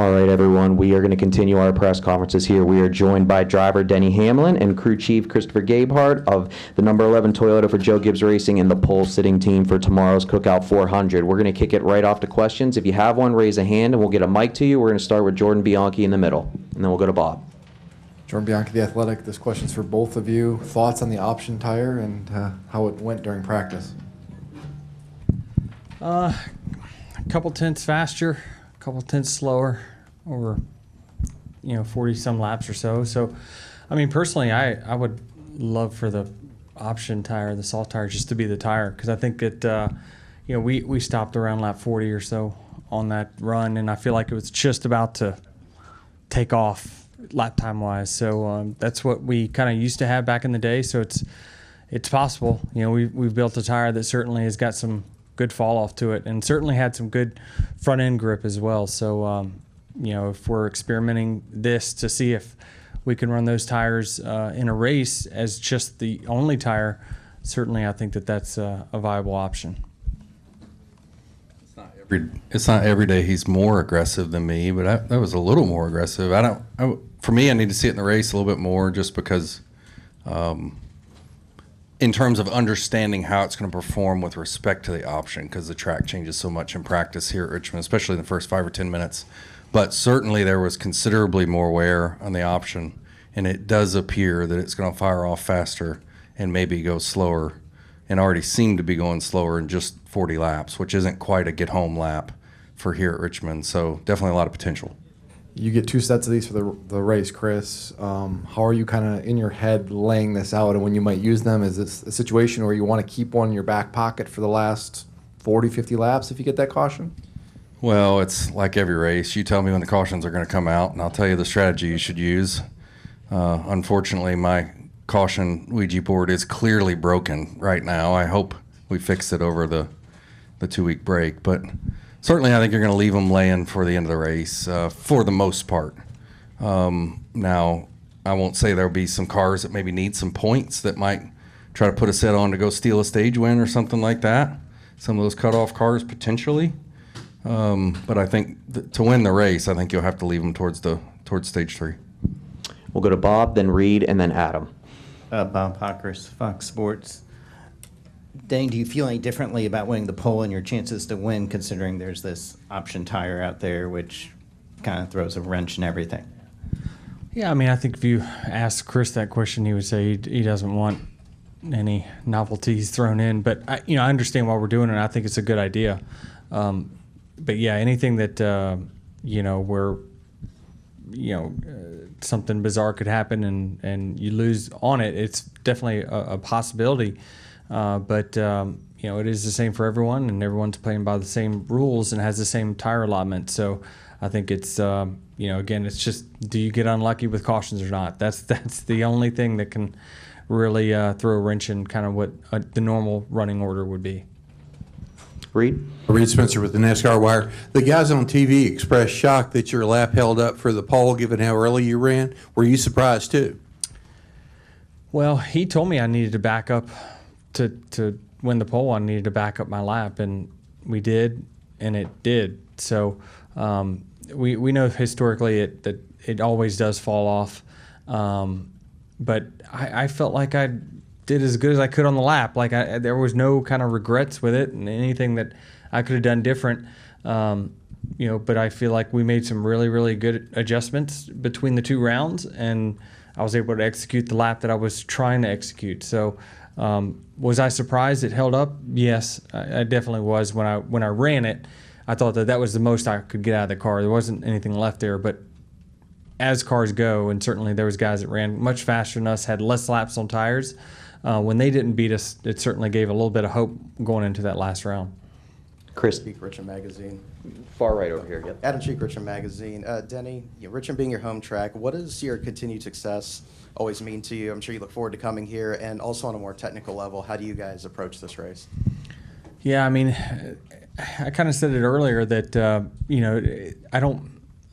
All right, everyone, we are going to continue our press conferences here. We are joined by driver Denny Hamlin and crew chief Christopher Gabehart of the number 11 Toyota for Joe Gibbs Racing and the pole sitting team for tomorrow's Cookout 400. We're going to kick it right off to questions. If you have one, raise a hand and we'll get a mic to you. We're going to start with Jordan Bianchi in the middle, and then we'll go to Bob. Jordan Bianchi, The Athletic. This question's for both of you. Thoughts on the option tire and how it went during practice? A couple tenths faster, a couple tenths slower over 40 some laps or so. So I mean, personally, I would love for the option tire, the soft tire, just to be the tire, because I think that we stopped around lap 40 or so on that run, and I feel like it was just about to take off lap time wise. So that's what we kind of used to have back in the day. So it's possible. We've built a tire that certainly has got some good fall off to it, and certainly had some good front end grip as well. So if we're experimenting this to see if we can run those tires in a race as just the only tire, certainly I think that that's a viable option. It's not every day he's more aggressive than me, but that was a little more aggressive. For me, I need to see it in the race a little bit more, just because in terms of understanding how it's going to perform with respect to the option, because the track changes so much in practice here at Richmond, especially in the first 5 or 10 minutes. But certainly there was considerably more wear on the option, and it does appear that it's going to fire off faster and maybe go slower, and already seemed to be going slower in just 40 laps, which isn't quite a get-home lap for here at Richmond. So definitely a lot of potential. You get 2 sets of these for the race, Chris. How are you kind of in your head laying this out, and when you might use them? Is this a situation where you want to keep one in your back pocket for the last 40, 50 laps if you get that caution? Well, it's like every race. You tell me when the cautions are going to come out, and I'll tell you the strategy you should use. Unfortunately, my caution Ouija board is clearly broken right now. I hope we fix it over the 2-week break. But certainly I think you're going to leave them laying for the end of the race for the most part. Now, I won't say there'll be some cars that maybe need some points that might try to put a set on to go steal a stage win or something like that. Some of those cutoff cars potentially. But I think to win the race, I think you'll have to leave them towards stage 3. We'll go to Bob, then Reed, and then Adam. Bob Hockers, Fox Sports. Dane, do you feel any differently about winning the pole and your chances to win, considering there's this option tire out there, which kind of throws a wrench in everything? Yeah, I mean, I think if you ask Chris that question, he would say he doesn't want any novelties thrown in. But I understand why we're doing it. I think it's a good idea. But yeah, anything that where something bizarre could happen and you lose on it, it's definitely a possibility. But it is the same for everyone, and everyone's playing by the same rules and has the same tire allotment. So I think it's again, it's just, do you get unlucky with cautions or not? That's the only thing that can really throw a wrench in kind of what the normal running order would be. Reed? Reed Spencer with the NASCAR Wire. The guys on TV expressed shock that your lap held up for the pole, given how early you ran. Were you surprised too? Well, he told me I needed to back up to win the pole. I needed to back up my lap, and we did, and it did. So we know historically that it always does fall off. But I felt like I did as good as I could on the lap. Like there was no kind of regrets with it, and anything that I could have done different. But I feel like we made some really, really good adjustments between the 2 rounds, and I was able to execute the lap that I was trying to execute. So was I surprised it held up? Yes, I definitely was. When I ran it, I thought that was the most I could get out of the car. There wasn't anything left there, but as cars go, and certainly there was guys that ran much faster than us, had less laps on tires. When they didn't beat us, it certainly gave a little bit of hope going into that last round. Chris? Cheek, Richmond Magazine. Far right over here. Yep. Adam Cheek, Richmond Magazine. Denny, Richmond being your home track, what does your continued success always mean to you? I'm sure you look forward to coming here. And also on a more technical level, how do you guys approach this race? Yeah, I mean, I kind of said it earlier that,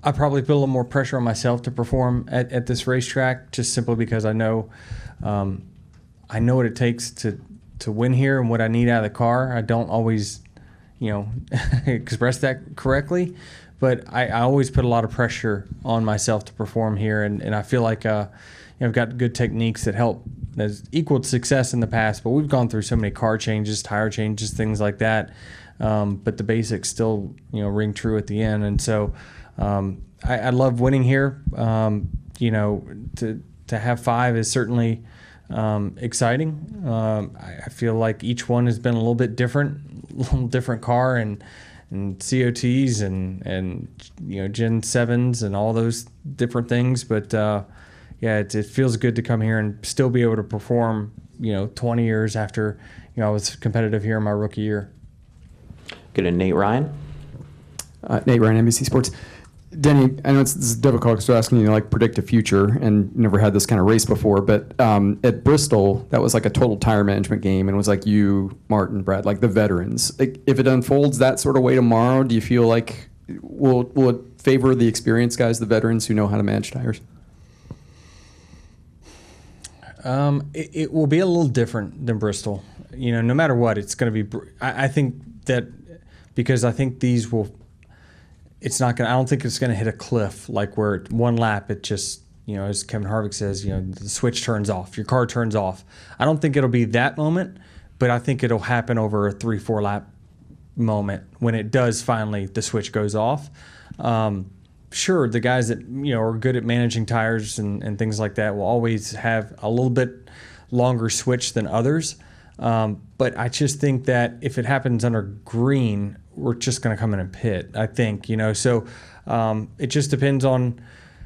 I probably put a little more pressure on myself to perform at this racetrack, just simply because I know what it takes to win here and what I need out of the car. I don't always, express that correctly, but I always put a lot of pressure on myself to perform here, and I feel like I've got good techniques that help. That's equaled success in the past, but we've gone through so many car changes, tire changes, things like that. But the basics still, ring true at the end. And so I love winning here. To have 5 is certainly exciting. I feel like each one has been a little bit different, a little different car and COTs and Gen 7s and all those different things. But it feels good to come here and still be able to perform, 20 years after, I was competitive here in my rookie year. Go to Nate Ryan. Nate Ryan, NBC Sports. Denny, I know this is difficult because we're asking you to predict the future and never had this kind of race before, but at Bristol, that was like a total tire management game, and it was like you, Martin, Brad, like the veterans. If it unfolds that sort of way tomorrow, do you feel like will it favor the experienced guys, the veterans who know how to manage tires? It will be a little different than Bristol. No matter what, it's going to be. I think that because I think these will. It's not going. I don't think it's going to hit a cliff like where one lap it just as Kevin Harvick says, the switch turns off, your car turns off. I don't think it'll be that moment, but I think it'll happen over a 3-4 lap moment when it does finally the switch goes off. Sure, the guys that are good at managing tires and things like that will always have a little bit longer switch than others. But I just think that if it happens under green, we're just going to come in and pit, I think, So it just depends on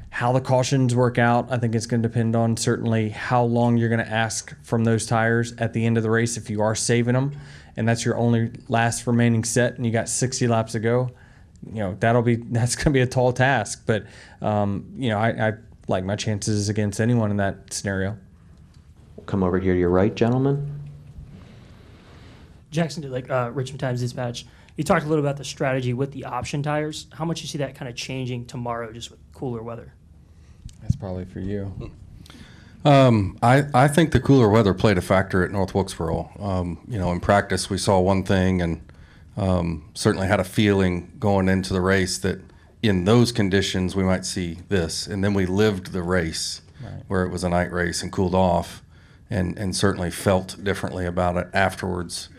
how the cautions work out. I think it's going to depend on certainly how long you're going to ask from those tires at the end of the race if you are saving them, and that's your only last remaining set and you got 60 laps to go. That's going to be a tall task. But, I like my chances against anyone in that scenario. We'll come over here to your right, gentlemen. Jackson did Richmond Times-Dispatch. You talked a little about the strategy with the option tires. How much you see that kind of changing tomorrow just with cooler weather? That's probably for you. I think the cooler weather played a factor at North Wilkesboro. In practice we saw one thing and certainly had a feeling going into the race that in those conditions we might see this. And then we lived the race where it was a night race and cooled off and certainly felt differently about it afterwards.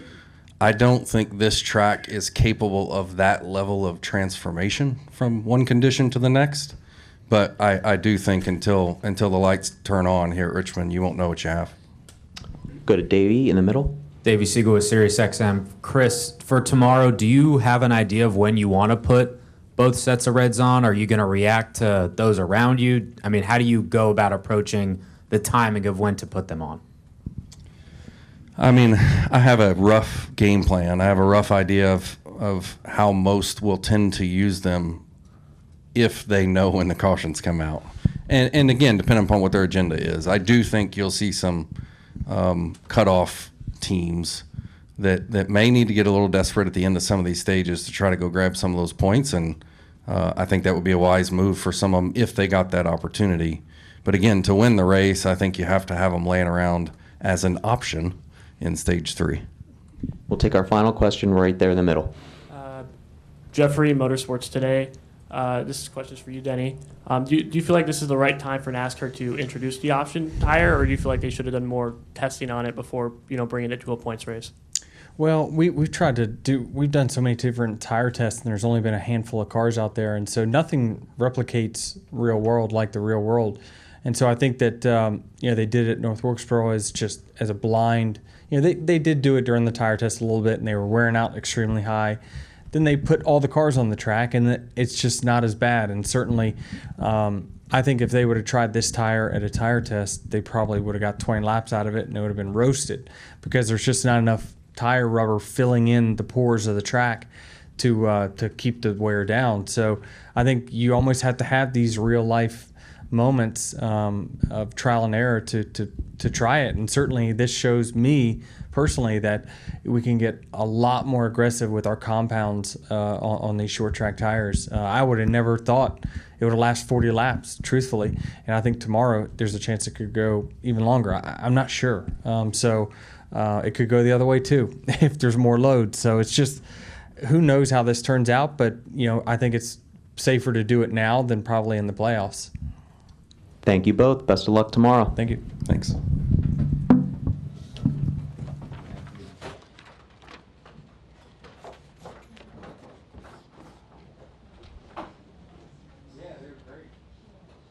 I don't think this track is capable of that level of transformation from one condition to the next. But I do think until the lights turn on here at Richmond, you won't know what you have. Go to Davey in the middle. Davey Siegel with SiriusXM. Chris, for tomorrow, do you have an idea of when you want to put both sets of reds on? Are you going to react to those around you? I mean, how do you go about approaching the timing of when to put them on? I mean, I have a rough game plan. I have a rough idea of how most will tend to use them if they know when the cautions come out. And again, depending upon what their agenda is. I do think you'll see some cutoff teams that may need to get a little desperate at the end of some of these stages to try to go grab some of those points. And I think that would be a wise move for some of them if they got that opportunity. But again, to win the race, I think you have to have them laying around as an option in stage 3. We'll take our final question right there in the middle. Jeffrey, Motorsports Today. This question is for you, Denny. Do you feel like this is the right time for NASCAR to introduce the option tire, or do you feel like they should have done more testing on it before bringing it to a points race? Well, we've done so many different tire tests, and there's only been a handful of cars out there, and so nothing replicates real world like the real world. And so I think that they did it at North Wilkesboro as a blind. They did do it during the tire test a little bit, and they were wearing out extremely high. Then they put all the cars on the track, and it's just not as bad. And certainly, I think if they would have tried this tire at a tire test, they probably would have got 20 laps out of it, and it would have been roasted because there's just not enough tire rubber filling in the pores of the track to keep the wear down. So I think you almost have to have these real life moments of trial and error to try it. And certainly this shows me personally that we can get a lot more aggressive with our compounds on these short track tires. I would have never thought it would last 40 laps, truthfully. And I think tomorrow there's a chance it could go even longer. I'm not sure. So it could go the other way too if there's more load. So it's just, who knows how this turns out. But, I think it's safer to do it now than probably in the playoffs. Thank you both. Best of luck tomorrow. Thank you. Thanks.